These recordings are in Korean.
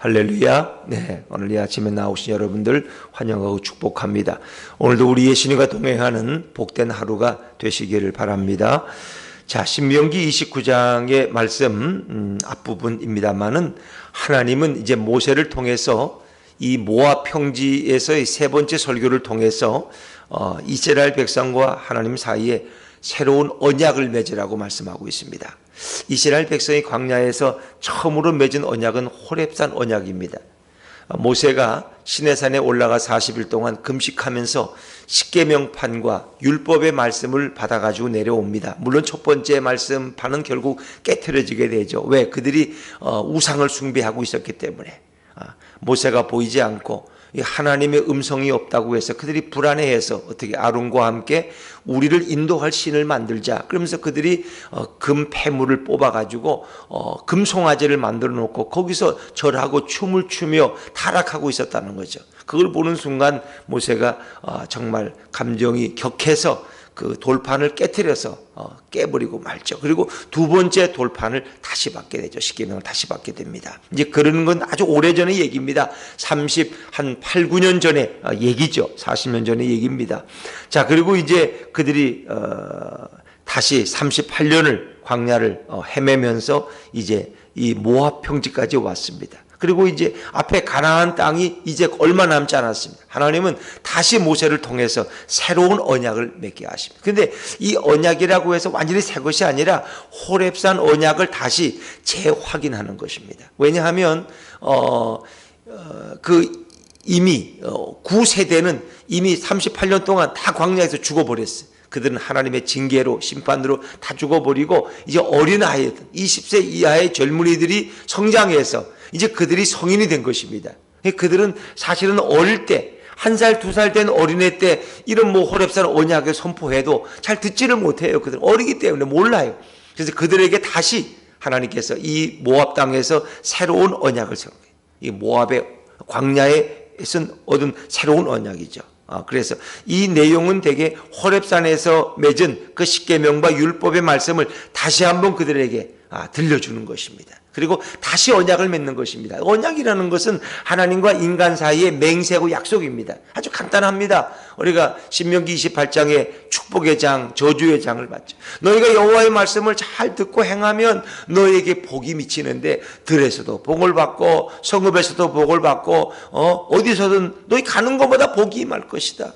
할렐루야. 네, 오늘 이 아침에 나오신 여러분들 환영하고 축복합니다. 오늘도 우리 예수님과 동행하는 복된 하루가 되시기를 바랍니다. 자, 신명기 29장의 말씀 앞부분입니다만은 하나님은 이제 모세를 통해서 이 모압 평지에서의 세 번째 설교를 통해서 이스라엘 백성과 하나님 사이에 새로운 언약을 맺으라고 말씀하고 있습니다. 이스라엘 백성이 광야에서 처음으로 맺은 언약은 호렙산 언약입니다. 모세가 시내산에 올라가 40일 동안 금식하면서 십계명판과 율법의 말씀을 받아가지고 내려옵니다. 물론 첫 번째 말씀 판은 결국 깨트려지게 되죠. 왜? 그들이 우상을 숭배하고 있었기 때문에. 모세가 보이지 않고 하나님의 음성이 없다고 해서 그들이 불안해해서 어떻게 아론과 함께 우리를 인도할 신을 만들자 그러면서 그들이 금 폐물을 뽑아가지고 금송아지를 만들어 놓고 거기서 절하고 춤을 추며 타락하고 있었다는 거죠. 그걸 보는 순간 모세가 정말 감정이 격해서 그 돌판을 깨트려서 깨버리고 말죠. 그리고 두 번째 돌판을 다시 받게 되죠. 십계명을 다시 받게 됩니다. 이제 그러는 건 아주 오래전의 얘기입니다. 8, 9년 전의 얘기죠. 40년 전의 얘기입니다. 자, 그리고 이제 그들이 다시 38년을 광야를 헤매면서 이제 이 모압 평지까지 왔습니다. 그리고 이제 앞에 가나안 땅이 이제 얼마 남지 않았습니다. 하나님은 다시 모세를 통해서 새로운 언약을 맺게 하십니다. 그런데 이 언약이라고 해서 완전히 새 것이 아니라 호렙산 언약을 다시 재확인하는 것입니다. 왜냐하면 이미 9세대는 이미 38년 동안 다 광야에서 죽어버렸어요. 그들은 하나님의 징계로 심판으로 다 죽어버리고 이제 어린아이들 20세 이하의 젊은이들이 성장해서 이제 그들이 성인이 된 것입니다. 그들은 사실은 어릴 때 1살, 2살 된 어린애 때 이런 호렙산 언약을 선포해도 잘 듣지를 못해요. 그들은 어리기 때문에 몰라요. 그래서 그들에게 다시 하나님께서 이 모압 땅에서 새로운 언약을 세워요. 이 모압의 광야에서 얻은 새로운 언약이죠. 그래서 이 내용은 되게 호렙산에서 맺은 그 십계명과 율법의 말씀을 다시 한번 그들에게 들려주는 것입니다. 그리고 다시 언약을 맺는 것입니다. 언약이라는 것은 하나님과 인간 사이의 맹세고 약속입니다. 아주 간단합니다. 우리가 신명기 28장에 축복의 장, 저주의 장을 받죠. 너희가 여호와의 말씀을 잘 듣고 행하면 너희에게 복이 미치는데 들에서도 복을 받고 성읍에서도 복을 받고 어디서든 너희 가는 것보다 복이 임할 것이다.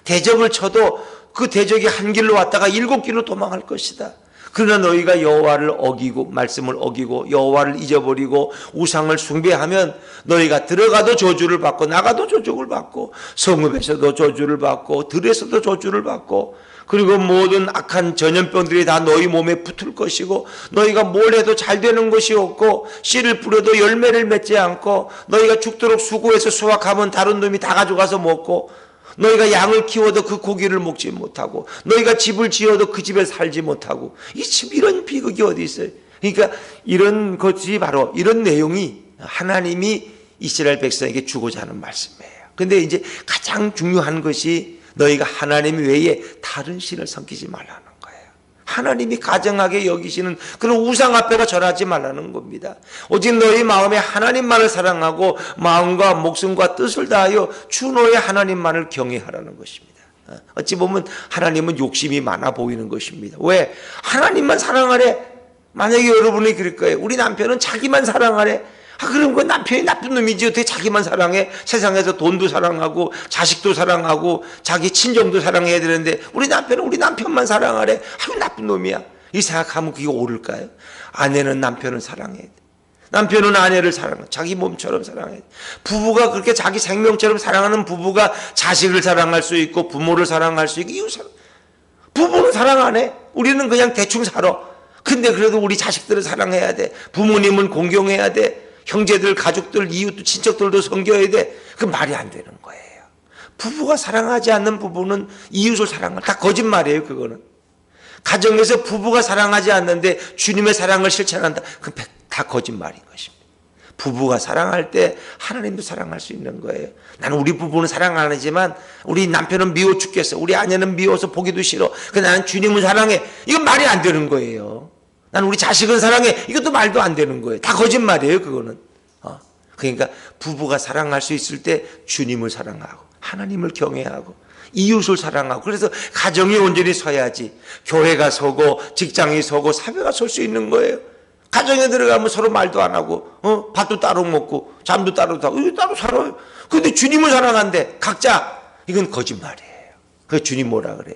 대적을 쳐도 그 대적이 한 길로 왔다가 7길로 도망할 것이다. 그러나 너희가 여호와를 어기고 말씀을 어기고 여호와를 잊어버리고 우상을 숭배하면 너희가 들어가도 저주를 받고 나가도 저주를 받고 성읍에서도 저주를 받고 들에서도 저주를 받고 그리고 모든 악한 전염병들이 다 너희 몸에 붙을 것이고 너희가 뭘 해도 잘 되는 것이 없고 씨를 뿌려도 열매를 맺지 않고 너희가 죽도록 수고해서 수확하면 다른 놈이 다 가져가서 먹고 너희가 양을 키워도 그 고기를 먹지 못하고 너희가 집을 지어도 그 집에 살지 못하고 이런 비극이 어디 있어요? 그러니까 이런 것이 바로 이런 내용이 하나님이 이스라엘 백성에게 주고자 하는 말씀이에요. 그런데 이제 가장 중요한 것이 너희가 하나님 외에 다른 신을 섬기지 말라는 거예요. 하나님이 가정하게 여기시는 그런 우상 앞에가 절하지 말라는 겁니다. 오직 너희 마음에 하나님만을 사랑하고 마음과 목숨과 뜻을 다하여 주 너의 하나님만을 경외하라는 것입니다. 어찌 보면 하나님은 욕심이 많아 보이는 것입니다. 왜? 하나님만 사랑하래. 만약에 여러분이 그럴 거예요. 우리 남편은 자기만 사랑하래. 그럼 그 남편이 나쁜 놈이지 어떻게 자기만 사랑해? 세상에서 돈도 사랑하고 자식도 사랑하고 자기 친정도 사랑해야 되는데 우리 남편은 우리 남편만 사랑하래. 나쁜 놈이야. 이 생각하면 그게 옳을까요? 아내는 남편을 사랑해야 돼. 남편은 아내를 사랑해. 자기 몸처럼 사랑해야 돼. 부부가 그렇게 자기 생명처럼 사랑하는 부부가 자식을 사랑할 수 있고 부모를 사랑할 수 있고 이웃 사랑. 부부는 사랑 안 해. 우리는 그냥 대충 살아. 근데 그래도 우리 자식들을 사랑해야 돼. 부모님은 공경해야 돼. 형제들, 가족들, 이웃, 친척들도 섬겨야 돼. 그 말이 안 되는 거예요. 부부가 사랑하지 않는 부부는 이웃을 사랑할 다 거짓말이에요. 그거는 가정에서 부부가 사랑하지 않는데 주님의 사랑을 실천한다. 그 다 거짓말인 것입니다. 부부가 사랑할 때 하나님도 사랑할 수 있는 거예요. 나는 우리 부부는 사랑 안 하지만 우리 남편은 미워 죽겠어. 우리 아내는 미워서 보기도 싫어. 나는 주님은 사랑해. 이건 말이 안 되는 거예요. 나는 우리 자식은 사랑해. 이것도 말도 안 되는 거예요. 다 거짓말이에요. 그거는 그러니까 부부가 사랑할 수 있을 때 주님을 사랑하고 하나님을 경외하고 이웃을 사랑하고, 그래서 가정이 온전히 서야지 교회가 서고 직장이 서고 사회가 설 수 있는 거예요. 가정에 들어가면 서로 말도 안 하고 밥도 따로 먹고 잠도 따로 자고 이거 따로 살아요. 근데 주님을 사랑한대 각자. 이건 거짓말이에요. 그 주님 뭐라 그래?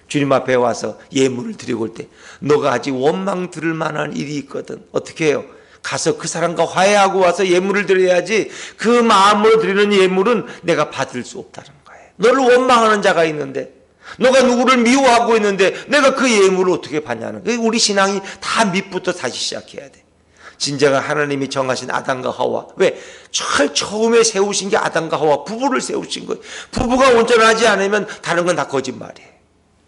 주님 앞에 와서 예물을 드리고 올 때 너가 아직 원망 들을 만한 일이 있거든. 어떻게 해요? 가서 그 사람과 화해하고 와서 예물을 드려야지. 그 마음으로 드리는 예물은 내가 받을 수 없다는 거예요. 너를 원망하는 자가 있는데, 너가 누구를 미워하고 있는데 내가 그 예물을 어떻게 받냐는 거예요. 우리 신앙이 다 밑부터 다시 시작해야 돼. 진정한 하나님이 정하신 아담과 하와. 왜? 처음에 세우신 게 아담과 하와 부부를 세우신 거예요. 부부가 온전하지 않으면 다른 건 다 거짓말이에요.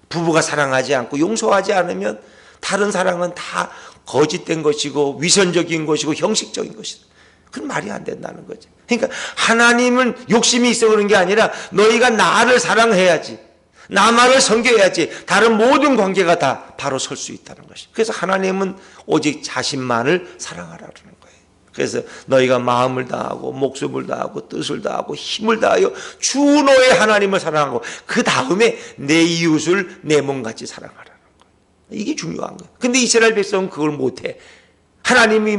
부부가 사랑하지 않고 용서하지 않으면 다른 사랑은 다 거짓된 것이고 위선적인 것이고 형식적인 것이다. 그건 말이 안 된다는 거죠. 그러니까 하나님은 욕심이 있어 그런 게 아니라 너희가 나를 사랑해야지, 나만을 섬겨야지 다른 모든 관계가 다 바로 설 수 있다는 것이죠. 그래서 하나님은 오직 자신만을 사랑하라는 거예요. 그래서 너희가 마음을 다하고 목숨을 다하고 뜻을 다하고 힘을 다하여 주 너의 하나님을 사랑하고 그 다음에 내 이웃을 내 몸같이 사랑하라는 거예요. 이게 중요한 거예요. 근데 이스라엘 백성은 그걸 못해. 하나님이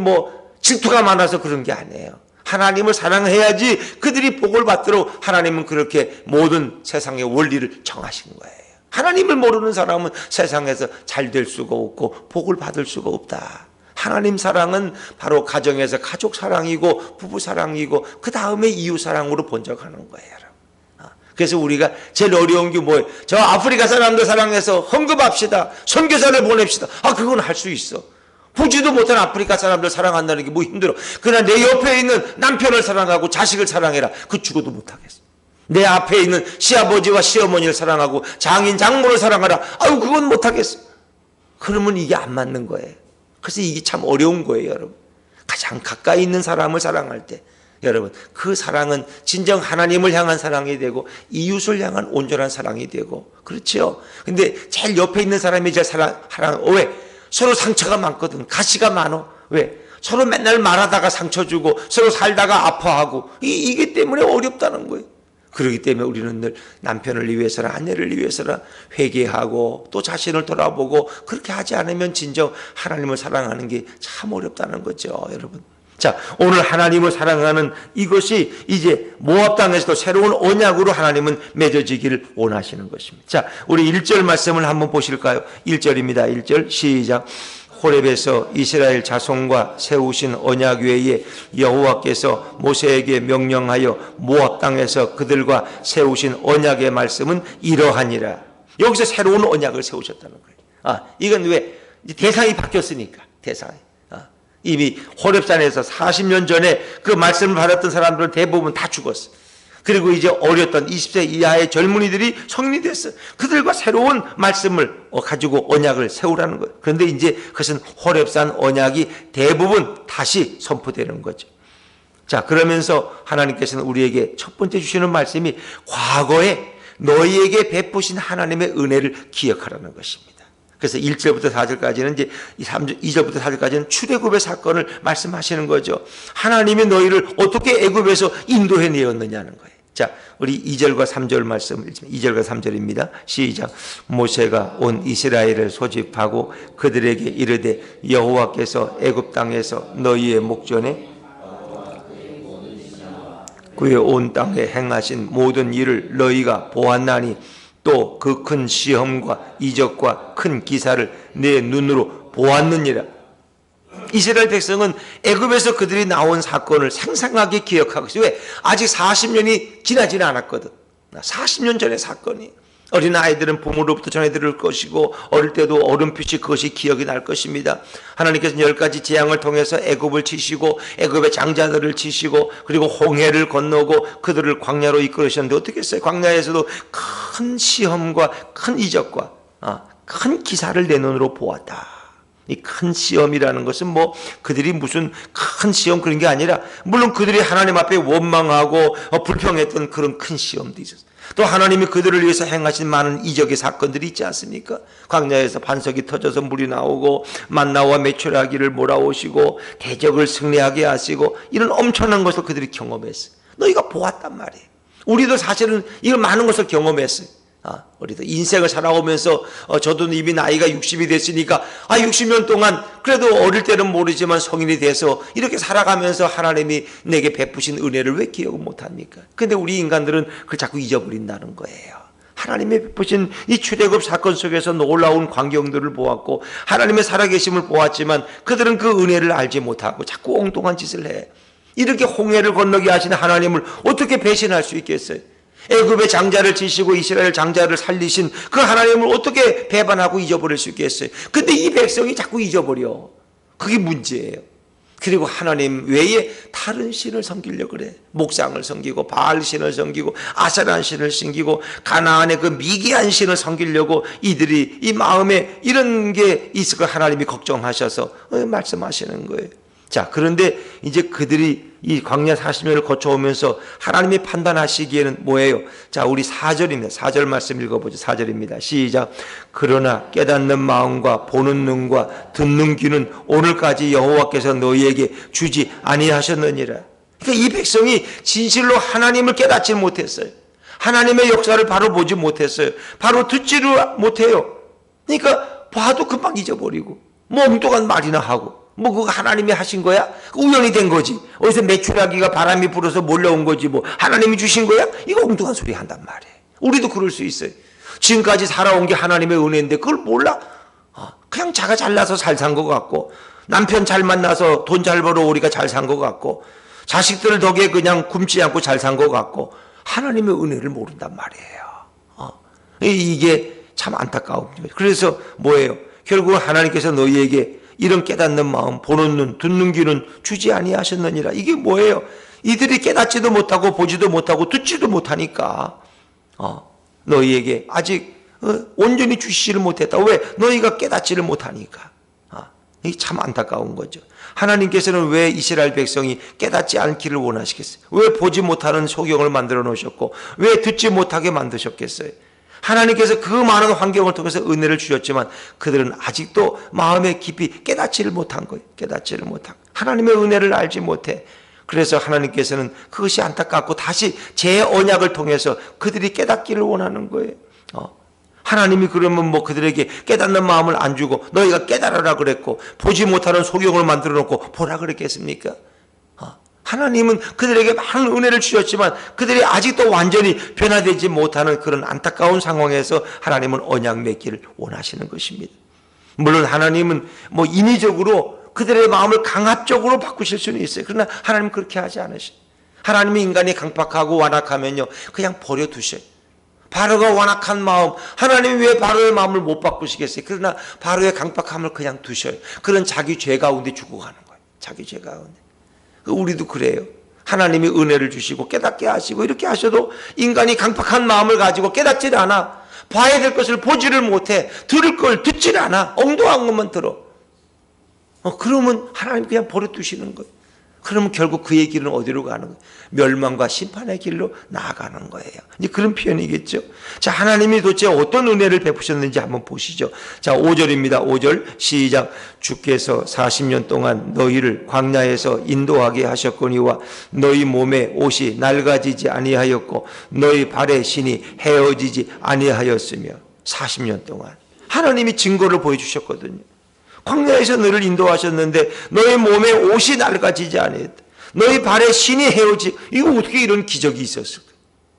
질투가 많아서 그런 게 아니에요. 하나님을 사랑해야지 그들이 복을 받도록 하나님은 그렇게 모든 세상의 원리를 정하신 거예요. 하나님을 모르는 사람은 세상에서 잘 될 수가 없고 복을 받을 수가 없다. 하나님 사랑은 바로 가정에서 가족 사랑이고 부부 사랑이고 그 다음에 이웃 사랑으로 번져가는 거예요. 그래서 우리가 제일 어려운 게 뭐예요? 저 아프리카 사람들 사랑해서 헌금합시다, 선교사를 보냅시다. 그건 할 수 있어. 보지도 못한 아프리카 사람들 사랑한다는 게 뭐 힘들어. 그러나 내 옆에 있는 남편을 사랑하고 자식을 사랑해라. 그 죽어도 못하겠어. 내 앞에 있는 시아버지와 시어머니를 사랑하고 장인 장모를 사랑하라. 그건 못하겠어. 그러면 이게 안 맞는 거예요. 그래서 이게 참 어려운 거예요, 여러분. 가장 가까이 있는 사람을 사랑할 때 여러분 그 사랑은 진정 하나님을 향한 사랑이 되고 이웃을 향한 온전한 사랑이 되고, 그렇죠. 근데 제일 옆에 있는 사람이 제일 왜? 서로 상처가 많거든. 가시가 많어. 왜? 서로 맨날 말하다가 상처 주고 서로 살다가 아파하고 이게 때문에 어렵다는 거예요. 그렇기 때문에 우리는 늘 남편을 위해서나 아내를 위해서나 회개하고 또 자신을 돌아보고 그렇게 하지 않으면 진정 하나님을 사랑하는 게 참 어렵다는 거죠, 여러분. 자, 오늘 하나님을 사랑하는 이것이 이제 모압 땅에서도 새로운 언약으로 하나님은 맺어지기를 원하시는 것입니다. 자, 우리 1절 말씀을 한번 보실까요? 1절입니다. 1절 시작. 호렙에서 이스라엘 자손과 세우신 언약 외에 여호와께서 모세에게 명령하여 모압 땅에서 그들과 세우신 언약의 말씀은 이러하니라. 여기서 새로운 언약을 세우셨다는 거예요. 이건 왜? 대상이 바뀌었으니까. 대상이. 이미 호렙산에서 40년 전에 그 말씀을 받았던 사람들은 대부분 다 죽었어. 그리고 이제 어렸던 20세 이하의 젊은이들이 성인이 됐어. 그들과 새로운 말씀을 가지고 언약을 세우라는 거예요. 그런데 이제 그것은 호렙산 언약이 대부분 다시 선포되는 거죠. 자, 그러면서 하나님께서는 우리에게 첫 번째 주시는 말씀이 과거에 너희에게 베푸신 하나님의 은혜를 기억하라는 것입니다. 그래서 1절부터 4절까지는 이제 2절부터 4절까지는 출애굽의 사건을 말씀하시는 거죠. 하나님이 너희를 어떻게 애굽에서 인도해 내었느냐는 거예요. 자, 우리 2절과 3절 말씀, 2절과 3절입니다. 시작. 모세가 온 이스라엘을 소집하고 그들에게 이르되 여호와께서 애굽 땅에서 너희의 목전에 그의 온 땅에 행하신 모든 일을 너희가 보았나니 또 그 큰 시험과 이적과 큰 기사를 내 눈으로 보았느니라. 이스라엘 백성은 애굽에서 그들이 나온 사건을 생생하게 기억하고 있어요. 왜? 아직 40년이 지나지는 않았거든. 40년 전의 사건이. 어린 아이들은 부모로부터 전해 들을 것이고 어릴 때도 어렴풋이 그것이 기억이 날 것입니다. 하나님께서는 10가지 재앙을 통해서 애굽을 치시고 애굽의 장자들을 치시고 그리고 홍해를 건너고 그들을 광야로 이끌으셨는데 어떻게 했어요? 광야에서도 큰 시험과 큰 이적과 큰 기사를 내 눈으로 보았다. 이 큰 시험이라는 것은 그들이 무슨 큰 시험 그런 게 아니라 물론 그들이 하나님 앞에 원망하고 불평했던 그런 큰 시험도 있었어요. 또 하나님이 그들을 위해서 행하신 많은 이적의 사건들이 있지 않습니까? 광야에서 반석이 터져서 물이 나오고 만나와 메추라기를 몰아오시고 대적을 승리하게 하시고 이런 엄청난 것을 그들이 경험했어요. 너희가 보았단 말이에요. 우리도 사실은 이런 많은 것을 경험했어요. 우리도 인생을 살아오면서 저도 이미 나이가 60이 됐으니까 60년 동안 그래도 어릴 때는 모르지만 성인이 돼서 이렇게 살아가면서 하나님이 내게 베푸신 은혜를 왜 기억을 못합니까? 근데 우리 인간들은 그걸 자꾸 잊어버린다는 거예요. 하나님의 베푸신 이 출애굽 사건 속에서 놀라운 광경들을 보았고 하나님의 살아계심을 보았지만 그들은 그 은혜를 알지 못하고 자꾸 엉뚱한 짓을 해. 이렇게 홍해를 건너게 하시는 하나님을 어떻게 배신할 수 있겠어요? 애굽의 장자를 치시고 이스라엘 장자를 살리신 그 하나님을 어떻게 배반하고 잊어버릴 수 있겠어요? 근데 이 백성이 자꾸 잊어버려. 그게 문제예요. 그리고 하나님 외에 다른 신을 섬기려고 그래. 목상을 섬기고 바알 신을 섬기고 아세란 신을 섬기고 가나안의 그 미개한 신을 섬기려고 이들이 이 마음에 이런 게 있을 거 하나님이 걱정하셔서 말씀하시는 거예요. 자, 그런데 이제 그들이 이 광야 40년을 거쳐오면서 하나님이 판단하시기에는 뭐예요? 자, 우리 4절입니다. 4절 말씀 읽어보죠. 4절입니다. 시작. 그러나 깨닫는 마음과 보는 눈과 듣는 귀는 오늘까지 여호와께서 너희에게 주지 아니하셨느니라. 그러니까 이 백성이 진실로 하나님을 깨닫지 못했어요. 하나님의 역사를 바로 보지 못했어요. 바로 듣지를 못해요. 그러니까 봐도 금방 잊어버리고 뭐 엉뚱한 말이나 하고 뭐 그거 하나님이 하신 거야? 우연이 된 거지. 어디서 메추라기가 바람이 불어서 몰려온 거지 뭐 하나님이 주신 거야? 이거 엉뚱한 소리 한단 말이에요. 우리도 그럴 수 있어요. 지금까지 살아온 게 하나님의 은혜인데 그걸 몰라? 그냥 자가 잘나서 잘 산 것 같고 남편 잘 만나서 돈 잘 벌어 우리가 잘 산 것 같고 자식들 덕에 그냥 굶지 않고 잘 산 것 같고 하나님의 은혜를 모른단 말이에요. 이게 참 안타까운 거죠. 그래서 뭐예요? 결국 하나님께서 너희에게 이런 깨닫는 마음, 보는 눈, 듣는 귀는 주지 아니하셨느니라. 이게 뭐예요? 이들이 깨닫지도 못하고 보지도 못하고 듣지도 못하니까 너희에게 아직 온전히 주시지를 못했다. 왜? 너희가 깨닫지를 못하니까. 이게 참 안타까운 거죠. 하나님께서는 왜 이스라엘 백성이 깨닫지 않기를 원하시겠어요? 왜 보지 못하는 소경을 만들어 놓으셨고 왜 듣지 못하게 만드셨겠어요? 하나님께서 그 많은 환경을 통해서 은혜를 주셨지만 그들은 아직도 마음에 깊이 깨닫지를 못한 거예요. 깨닫지를 못한 하나님의 은혜를 알지 못해. 그래서 하나님께서는 그것이 안타깝고 다시 제 언약을 통해서 그들이 깨닫기를 원하는 거예요. 하나님이 그러면 뭐 그들에게 깨닫는 마음을 안 주고 너희가 깨달으라 그랬고 보지 못하는 소경을 만들어 놓고 보라 그랬겠습니까? 하나님은 그들에게 많은 은혜를 주셨지만 그들이 아직도 완전히 변화되지 못하는 그런 안타까운 상황에서 하나님은 언약 맺기를 원하시는 것입니다. 물론 하나님은 뭐 인위적으로 그들의 마음을 강압적으로 바꾸실 수는 있어요. 그러나 하나님은 그렇게 하지 않으셔요. 하나님이 인간이 강팍하고 완악하면요 그냥 버려두셔요. 바로가 완악한 마음, 하나님이 왜 바로의 마음을 못 바꾸시겠어요? 그러나 바로의 강팍함을 그냥 두셔요. 그런 자기 죄 가운데 죽어가는 거예요. 자기 죄 가운데. 우리도 그래요. 하나님이 은혜를 주시고 깨닫게 하시고 이렇게 하셔도 인간이 강팍한 마음을 가지고 깨닫지를 않아. 봐야 될 것을 보지를 못해. 들을 걸 듣지를 않아. 엉뚱한 것만 들어. 그러면 하나님 그냥 버려두시는 거예요. 그러면 결국 그의 길은 어디로 가는 거예요? 멸망과 심판의 길로 나아가는 거예요. 이제 그런 표현이겠죠. 자, 하나님이 도대체 어떤 은혜를 베푸셨는지 한번 보시죠. 자, 5절입니다. 5절 시작. 주께서 40년 동안 너희를 광야에서 인도하게 하셨거니와 너희 몸에 옷이 낡아지지 아니하였고 너희 발의 신이 헤어지지 아니하였으며 40년 동안 하나님이 증거를 보여주셨거든요. 광야에서 너를 인도하셨는데 너희 몸에 옷이 낡아지지 않았다. 너희 발에 신이 헤어지. 이거 어떻게 이런 기적이 있었을까?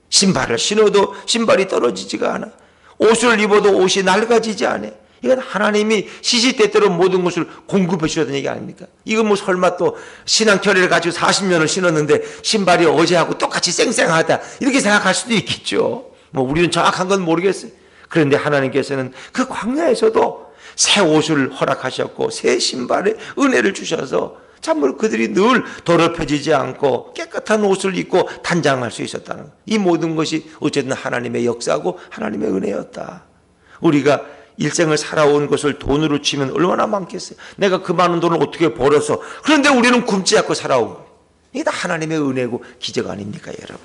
신발을 신어도 신발이 떨어지지가 않아. 옷을 입어도 옷이 낡아지지 않아. 이건 하나님이 시시때때로 모든 것을 공급해 주셨다는 얘기 아닙니까? 이건 뭐 설마 또 신앙결의를 가지고 40년을 신었는데 신발이 어제하고 똑같이 쌩쌩하다 이렇게 생각할 수도 있겠죠. 뭐 우리는 정확한 건 모르겠어요. 그런데 하나님께서는 그 광야에서도 새 옷을 허락하셨고 새 신발에 은혜를 주셔서 참으로 그들이 늘 더럽혀지지 않고 깨끗한 옷을 입고 단장할 수 있었다는 거예요. 이 모든 것이 어쨌든 하나님의 역사고 하나님의 은혜였다. 우리가 일생을 살아온 것을 돈으로 치면 얼마나 많겠어요. 내가 그 많은 돈을 어떻게 벌어서. 그런데 우리는 굶지 않고 살아온 거예요. 이게 다 하나님의 은혜고 기적 아닙니까 여러분.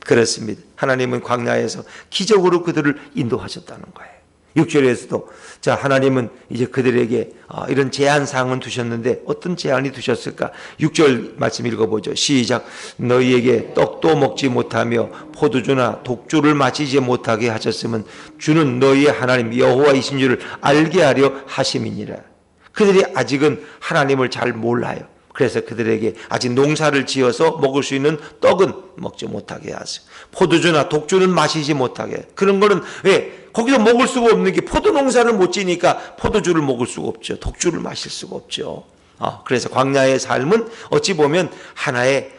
그렇습니다. 하나님은 광야에서 기적으로 그들을 인도하셨다는 거예요. 6절에서도 자, 하나님은 이제 그들에게 이런 제한사항은 두셨는데 어떤 제한이 두셨을까? 6절 말씀 읽어보죠. 시작. 너희에게 떡도 먹지 못하며 포도주나 독주를 마시지 못하게 하셨으면 주는 너희의 하나님 여호와이신 줄을 알게 하려 하심이니라. 그들이 아직은 하나님을 잘 몰라요. 그래서 그들에게 아직 농사를 지어서 먹을 수 있는 떡은 먹지 못하게 하세요. 포도주나 독주는 마시지 못하게. 그런 거는 왜? 거기서 먹을 수가 없는 게 포도 농사를 못 지니까 포도주를 먹을 수가 없죠. 독주를 마실 수가 없죠. 그래서 광야의 삶은 어찌 보면 하나의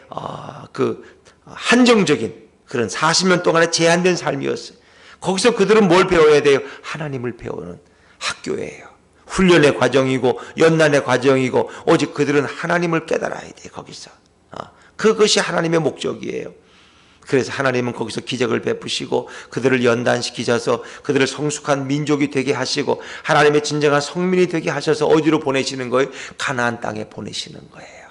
그 한정적인 그런 40년 동안의 제한된 삶이었어요. 거기서 그들은 뭘 배워야 돼요? 하나님을 배우는 학교예요. 훈련의 과정이고 연단의 과정이고 오직 그들은 하나님을 깨달아야 돼요. 거기서 그것이 하나님의 목적이에요. 그래서 하나님은 거기서 기적을 베푸시고 그들을 연단시키셔서 그들을 성숙한 민족이 되게 하시고 하나님의 진정한 성민이 되게 하셔서 어디로 보내시는 거예요? 가나안 땅에 보내시는 거예요.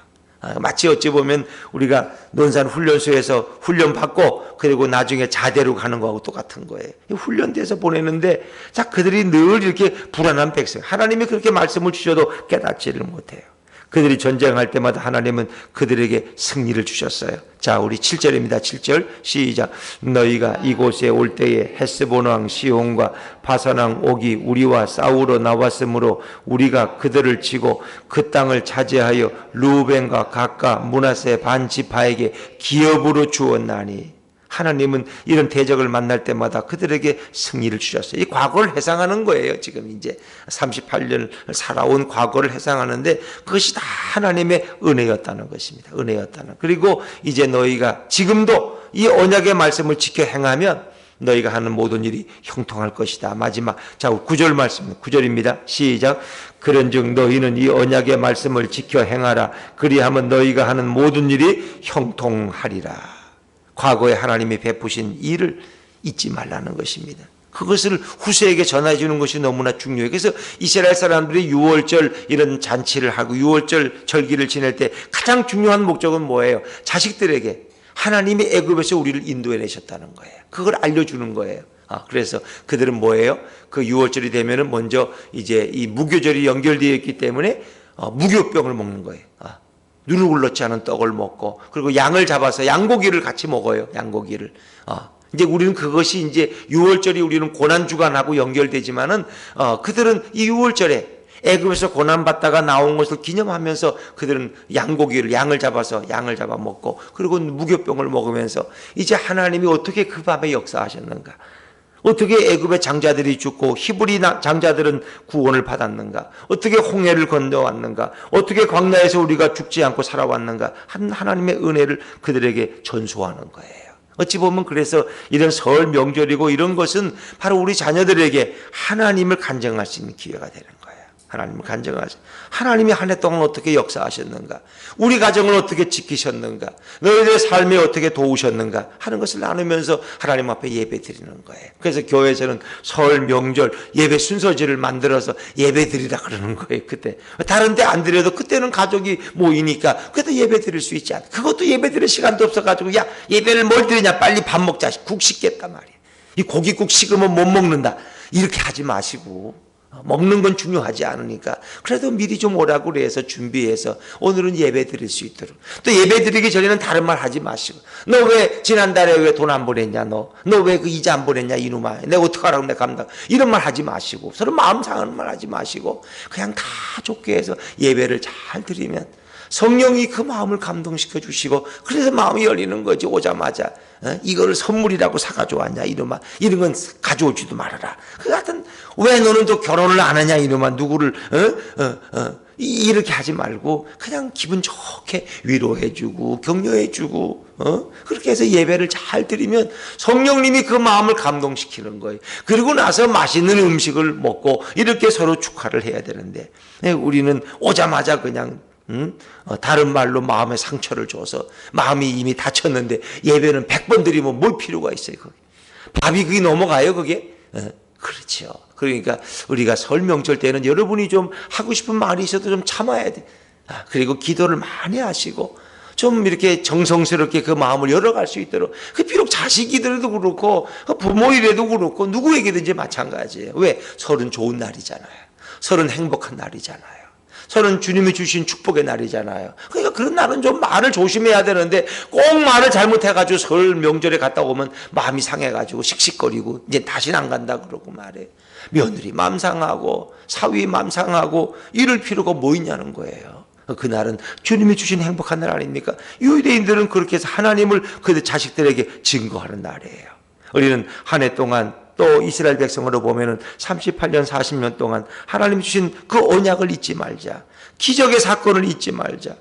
마치 어찌 보면 우리가 논산 훈련소에서 훈련받고 그리고 나중에 자대로 가는 거하고 똑같은 거예요. 훈련돼서 보내는데 자, 그들이 늘 이렇게 불안한 백성, 하나님이 그렇게 말씀을 주셔도 깨닫지를 못해요. 그들이 전쟁할 때마다 하나님은 그들에게 승리를 주셨어요. 자, 우리 7절입니다. 7절 시작. 너희가 이곳에 올 때에 헤스본 왕 시온과 바산 왕 옥이 우리와 싸우러 나왔으므로 우리가 그들을 치고 그 땅을 차지하여 루벤과 갓과 므낫세 반 지파에게 기업으로 주었나니. 하나님은 이런 대적을 만날 때마다 그들에게 승리를 주셨어요. 이 과거를 회상하는 거예요. 지금 이제 38년을 살아온 과거를 회상하는데 그것이 다 하나님의 은혜였다는 것입니다. 은혜였다는. 그리고 이제 너희가 지금도 이 언약의 말씀을 지켜 행하면 너희가 하는 모든 일이 형통할 것이다. 마지막 자, 9절 말씀 9절입니다. 시작. 그런즉 너희는 이 언약의 말씀을 지켜 행하라. 그리하면 너희가 하는 모든 일이 형통하리라. 과거에 하나님이 베푸신 일을 잊지 말라는 것입니다. 그것을 후세에게 전해 주는 것이 너무나 중요해요. 그래서 이스라엘 사람들이 6월절 이런 잔치를 하고 6월절 절기를 지낼 때 가장 중요한 목적은 뭐예요? 자식들에게 하나님이 애굽에서 우리를 인도해 내셨다는 거예요. 그걸 알려주는 거예요. 그래서 그들은 뭐예요? 그 6월절이 되면은 먼저 이제 이 무교절이 연결되어 있기 때문에 무교병을 먹는 거예요. 눈을 굴렀지 않은 떡을 먹고 그리고 양을 잡아서 양고기를 같이 먹어요. 양고기를. 이제 우리는 그것이 이제 6월절이 우리는 고난주간하고 연결되지만은 그들은 이 6월절에 애굽에서 고난받다가 나온 것을 기념하면서 그들은 양을 잡아 먹고 그리고 무교병을 먹으면서 이제 하나님이 어떻게 그 밤에 역사하셨는가, 어떻게 애굽의 장자들이 죽고 히브리 장자들은 구원을 받았는가, 어떻게 홍해를 건너왔는가, 어떻게 광야에서 우리가 죽지 않고 살아왔는가, 하나님의 은혜를 그들에게 전수하는 거예요. 어찌 보면 그래서 이런 설 명절이고 이런 것은 바로 우리 자녀들에게 하나님을 간증할 수 있는 기회가 되는 거예요. 하나님을 간증하시. 하나님이 한 해 동안 어떻게 역사하셨는가, 우리 가정을 어떻게 지키셨는가, 너희들의 삶에 어떻게 도우셨는가 하는 것을 나누면서 하나님 앞에 예배 드리는 거예요. 그래서 교회에서는 설 명절 예배 순서지를 만들어서 예배 드리라 그러는 거예요. 그때 다른 데 안 드려도 그때는 가족이 모이니까 그래도 예배 드릴 수 있지 않아. 그것도 예배 드릴 시간도 없어가지고 야, 예배를 뭘 드리냐, 빨리 밥 먹자, 국 식겠단 말이에요. 이 고기국 식으면 못 먹는다 이렇게 하지 마시고, 먹는 건 중요하지 않으니까 그래도 미리 좀 오라고 그래서 준비해서 오늘은 예배 드릴 수 있도록. 또 예배 드리기 전에는 다른 말 하지 마시고, 너 왜 지난달에 왜 돈 안 보냈냐, 너 왜 그 이자 안 보냈냐 이놈아, 내가 어떡하라고 내가 감당, 이런 말 하지 마시고, 서로 마음 상하는 말 하지 마시고 그냥 다 좋게 해서 예배를 잘 드리면 성령이 그 마음을 감동시켜 주시고 그래서 마음이 열리는 거지. 오자마자 이거를 선물이라고 사가지고 왔냐 이놈아, 이런 건 가져오지도 말아라. 그 같은 왜 너는 또 결혼을 안 하냐 이놈아, 누구를 이렇게 하지 말고 그냥 기분 좋게 위로해주고 격려해주고 그렇게 해서 예배를 잘 드리면 성령님이 그 마음을 감동시키는 거예요. 그리고 나서 맛있는 음식을 먹고 이렇게 서로 축하를 해야 되는데 우리는 오자마자 그냥 다른 말로 마음에 상처를 줘서 마음이 이미 다쳤는데 예배는 100번 드리면 뭘 필요가 있어요. 거기 밥이 그게 넘어가요 그게? 그렇죠. 그러니까 우리가 설 명절 때는 여러분이 좀 하고 싶은 말이 있어도 좀 참아야 돼. 그리고 기도를 많이 하시고 좀 이렇게 정성스럽게 그 마음을 열어갈 수 있도록, 그 비록 자식이더라도 그렇고 부모이라도 그렇고 누구에게든지 마찬가지예요. 왜? 설은 좋은 날이잖아요. 설은 행복한 날이잖아요. 설은 주님이 주신 축복의 날이잖아요. 그러니까 그런 날은 좀 말을 조심해야 되는데 꼭 말을 잘못해가지고 설 명절에 갔다 오면 마음이 상해가지고 씩씩거리고 이제 다시는 안 간다 그러고 말해. 며느리 마음 상하고 사위 마음 상하고 이럴 필요가 뭐 있냐는 거예요. 그날은 주님이 주신 행복한 날 아닙니까? 유대인들은 그렇게 해서 하나님을 그 자식들에게 증거하는 날이에요. 우리는 한 해 동안 또 이스라엘 백성으로 보면은 38년 40년 동안 하나님 주신 그 언약을 잊지 말자. 기적의 사건을 잊지 말자.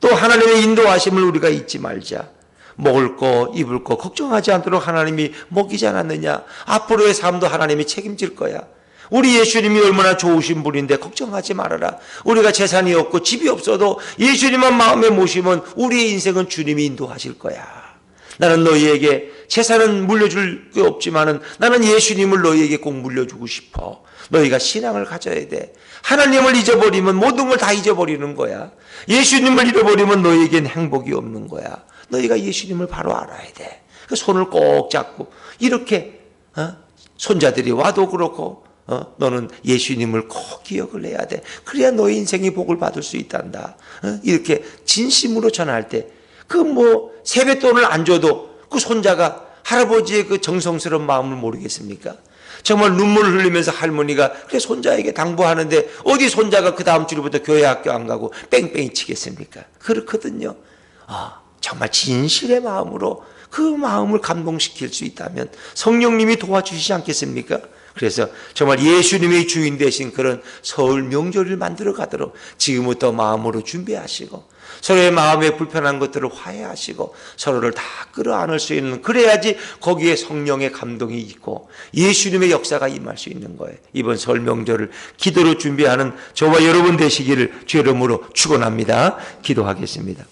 또 하나님의 인도하심을 우리가 잊지 말자. 먹을 거 입을 거 걱정하지 않도록 하나님이 먹이지 않았느냐. 앞으로의 삶도 하나님이 책임질 거야. 우리 예수님이 얼마나 좋으신 분인데 걱정하지 말아라. 우리가 재산이 없고 집이 없어도 예수님만 마음에 모시면 우리의 인생은 주님이 인도하실 거야. 나는 너희에게 재산은 물려줄 게 없지만은 나는 예수님을 너희에게 꼭 물려주고 싶어. 너희가 신앙을 가져야 돼. 하나님을 잊어버리면 모든 걸 다 잊어버리는 거야. 예수님을 잃어버리면 너희에겐 행복이 없는 거야. 너희가 예수님을 바로 알아야 돼. 그 손을 꼭 잡고 이렇게 손자들이 와도 그렇고 너는 예수님을 꼭 기억을 해야 돼. 그래야 너의 인생이 복을 받을 수 있단다. 이렇게 진심으로 전할 때 그 세뱃돈을 안 줘도 그 손자가 할아버지의 그 정성스러운 마음을 모르겠습니까? 정말 눈물을 흘리면서 할머니가 그래 손자에게 당부하는데 어디 손자가 그 다음 주부터 교회 학교 안 가고 뺑뺑이 치겠습니까? 그렇거든요. 정말 진실의 마음으로 그 마음을 감동시킬 수 있다면 성령님이 도와주시지 않겠습니까? 그래서 정말 예수님의 주인 되신 그런 설 명절을 만들어 가도록 지금부터 마음으로 준비하시고 서로의 마음에 불편한 것들을 화해하시고 서로를 다 끌어안을 수 있는, 그래야지 거기에 성령의 감동이 있고 예수님의 역사가 임할 수 있는 거예요. 이번 설 명절을 기도로 준비하는 저와 여러분 되시기를 주 이름으로 축원합니다. 기도하겠습니다.